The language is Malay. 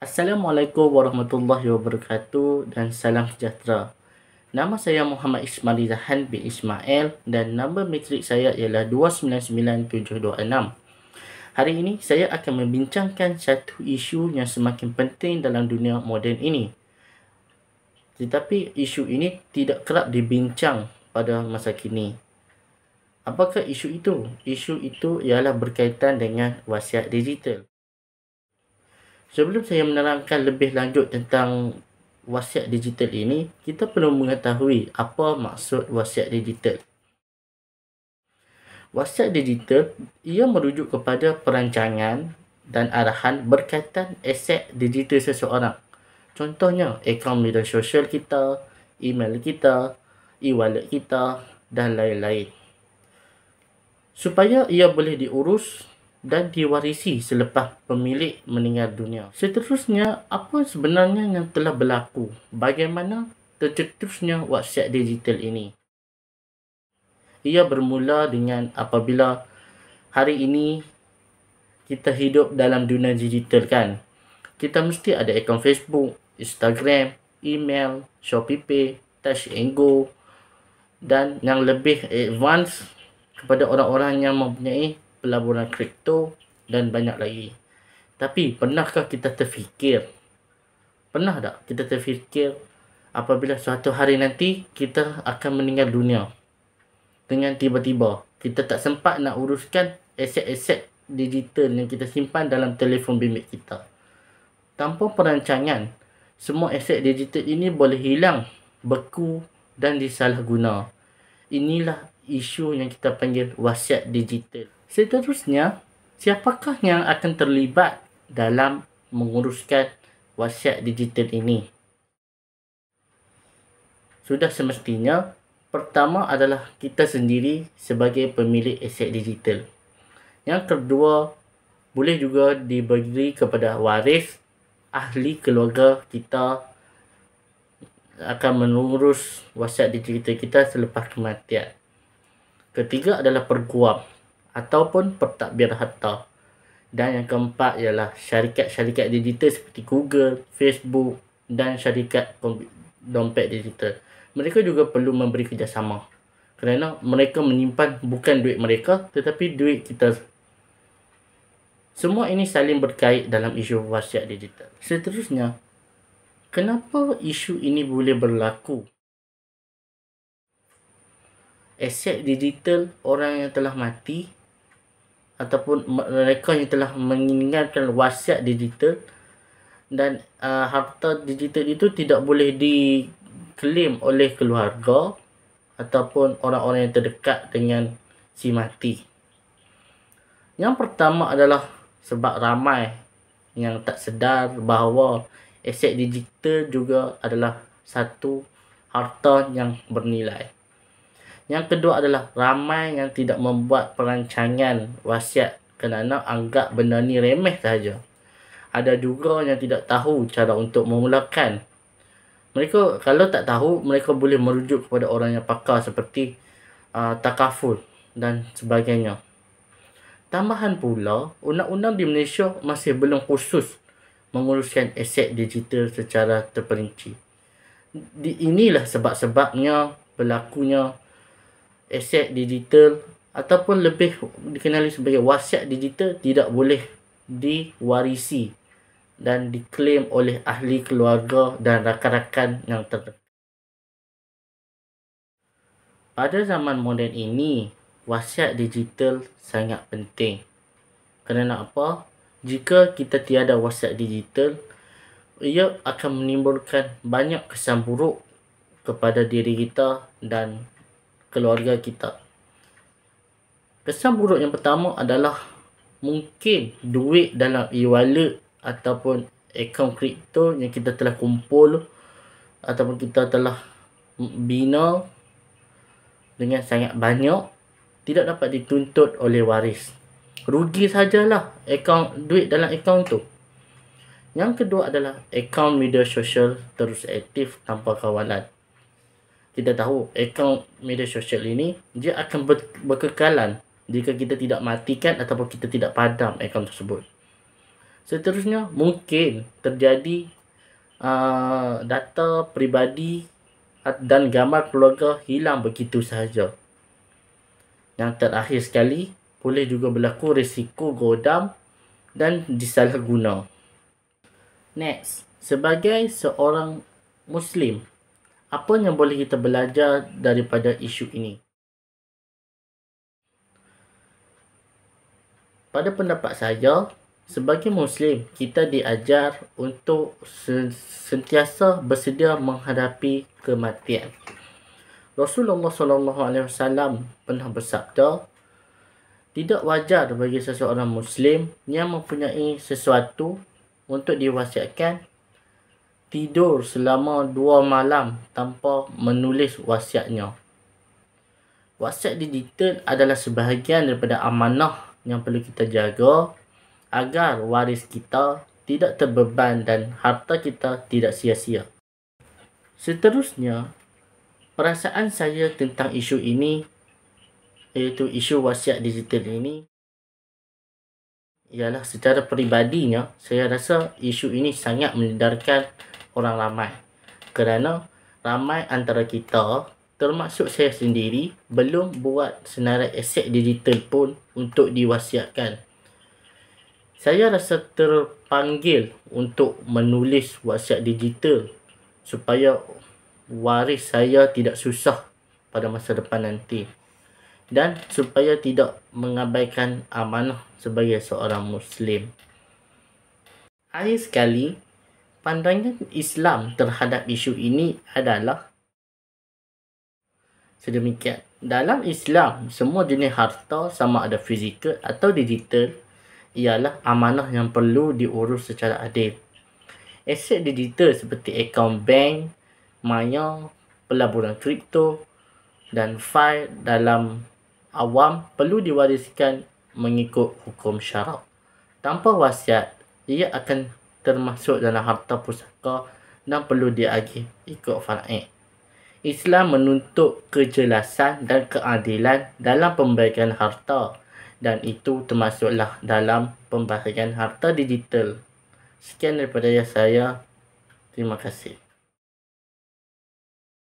Assalamualaikum warahmatullahi wabarakatuh dan salam sejahtera. Nama saya Muhammad Ismail Zahan bin Ismail dan nombor matrik saya ialah 299726. Hari ini saya akan membincangkan satu isu yang semakin penting dalam dunia moden ini. Tetapi isu ini tidak kerap dibincang pada masa kini. Apakah isu itu? Isu itu ialah berkaitan dengan wasiat digital. Sebelum saya menerangkan lebih lanjut tentang wasiat digital ini, kita perlu mengetahui apa maksud wasiat digital. Wasiat digital ia merujuk kepada perancangan dan arahan berkaitan aset digital seseorang. Contohnya, akaun media sosial kita, email kita, e-wallet kita dan lain-lain. Supaya ia boleh diurus dan diwarisi selepas pemilik meninggal dunia. Seterusnya, apa sebenarnya yang telah berlaku? Bagaimana tercetusnya wasiat digital ini? Ia bermula dengan apabila hari ini kita hidup dalam dunia digital kan. Kita mesti ada akaun Facebook, Instagram, email, ShopeePay, Touch and Go dan yang lebih advance kepada orang-orang yang mempunyai pelaburan kripto dan banyak lagi. Tapi pernahkah kita terfikir? Pernah tak kita terfikir apabila suatu hari nanti kita akan meninggal dunia? Dengan tiba-tiba kita tak sempat nak uruskan aset-aset digital yang kita simpan dalam telefon bimbit kita. Tanpa perancangan, semua aset digital ini boleh hilang, beku dan disalahguna. Inilah isu yang kita panggil wasiat digital. Seterusnya, siapakah yang akan terlibat dalam menguruskan wasiat digital ini? Sudah semestinya, pertama adalah kita sendiri sebagai pemilik aset digital. Yang kedua, boleh juga diberi kepada waris, ahli keluarga kita akan mengurus wasiat digital kita selepas kematian. Ketiga adalah perguam ataupun pentadbir harta. Dan yang keempat ialah syarikat-syarikat digital seperti Google, Facebook dan syarikat dompet digital. Mereka juga perlu memberi kerjasama kerana mereka menyimpan bukan duit mereka tetapi duit kita. Semua ini saling berkait dalam isu wasiat digital. Seterusnya, kenapa isu ini boleh berlaku? Aset digital orang yang telah mati ataupun mereka yang telah meninggalkan wasiat digital dan harta digital itu tidak boleh diklaim oleh keluarga ataupun orang-orang yang terdekat dengan si mati. Yang pertama adalah sebab ramai yang tak sedar bahawa aset digital juga adalah satu harta yang bernilai. Yang kedua adalah ramai yang tidak membuat perancangan wasiat kerana anggap benda ni remeh sahaja. Ada juga yang tidak tahu cara untuk memulakan. Mereka kalau tak tahu, mereka boleh merujuk kepada orang yang pakar seperti takaful dan sebagainya. Tambahan pula, undang-undang di Malaysia masih belum khusus menguruskan aset digital secara terperinci. Inilah sebab-sebabnya berlakunya aset digital ataupun lebih dikenali sebagai wasiat digital tidak boleh diwarisi dan diklaim oleh ahli keluarga dan rakan-rakan yang terdekat. Pada zaman moden ini, wasiat digital sangat penting. Kerana apa? Jika kita tiada wasiat digital, ia akan menimbulkan banyak kesan buruk kepada diri kita dan keluarga kita. Kesan buruk yang pertama adalah mungkin duit dalam e-wallet ataupun akaun kripto yang kita telah kumpul ataupun kita telah bina dengan sangat banyak tidak dapat dituntut oleh waris. Rugi sajalah duit dalam akaun tu. Yang kedua adalah akaun media sosial terus aktif tanpa kawalan. Kita tahu akaun media sosial ini dia akan berkekalan jika kita tidak matikan ataupun kita tidak padam akaun tersebut. Seterusnya, mungkin terjadi data peribadi dan gambar keluarga hilang begitu sahaja. Yang terakhir sekali, boleh juga berlaku risiko godam dan disalahguna. Next, sebagai seorang Muslim, apa yang boleh kita belajar daripada isu ini? Pada pendapat saya, sebagai Muslim, kita diajar untuk sentiasa bersedia menghadapi kematian. Rasulullah SAW pernah bersabda, tidak wajar bagi seseorang Muslim yang mempunyai sesuatu untuk diwasiatkan tidur selama 2 malam tanpa menulis wasiatnya. Wasiat digital adalah sebahagian daripada amanah yang perlu kita jaga agar waris kita tidak terbeban dan harta kita tidak sia-sia. Seterusnya, perasaan saya tentang isu ini, iaitu isu wasiat digital ini, ialah secara peribadinya, saya rasa isu ini sangat menyedarkan orang ramai. Kerana ramai antara kita, termasuk saya sendiri, belum buat senarai aset digital pun untuk diwasiatkan. Saya rasa terpanggil untuk menulis wasiat digital supaya waris saya tidak susah pada masa depan nanti. Dan supaya tidak mengabaikan amanah sebagai seorang Muslim. Akhir sekali, pandangan Islam terhadap isu ini adalah sedemikian. Dalam Islam, semua jenis harta sama ada fizikal atau digital ialah amanah yang perlu diurus secara adil. Aset digital seperti akaun bank, maya, pelaburan kripto dan fail dalam awam perlu diwariskan mengikut hukum syarak. Tanpa wasiat, ia akan termasuk dalam harta pusaka dan perlu diagih ikut faraid. Islam menuntut kejelasan dan keadilan dalam pembagian harta, dan itu termasuklah dalam pembagian harta digital. Sekian daripada saya. Terima kasih.